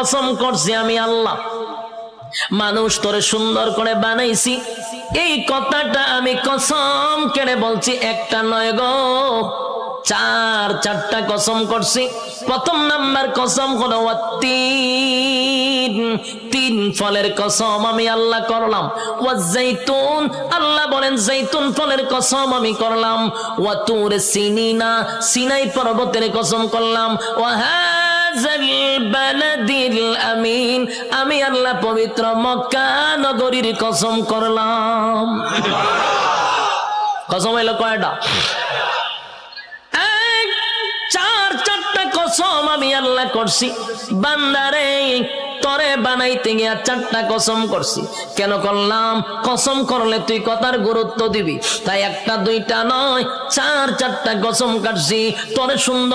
কসম করছি আমি আল্লাহ, মানুষ তোরে সুন্দর করে বানাইছি, এই কথাটা আমি কসম কেড়ে বলছি, একটা নয় গো, চারটা কসম করছি। প্রথম নাম্বার কসম হলো তিন ফলের কসম আমি আল্লাহ করলাম। ওয়াজাইতুন, আল্লাহ বলেন জাইতুন ফলের কসম আমি করলাম। ওয়া তুর সিনিনা, সিনাই পর্বতের কসম করলাম। ওয়া হাযাল বালাদিল আমিন, আমি আল্লাহ পবিত্র মক্কা নগরীর কসম করলাম। কসম হইল কয়টা? চারটা কসম আমি আল্লাহ করছি। বান্দারে তরে বানাইতে গিয়া চারটা কসম করছি। কেন করলাম? কসম করলে তুই কথার গুরুত্ব দিবি, তাই একটা দুইটা নয়, চারটা কসম কাটছি তোরে সুন্দর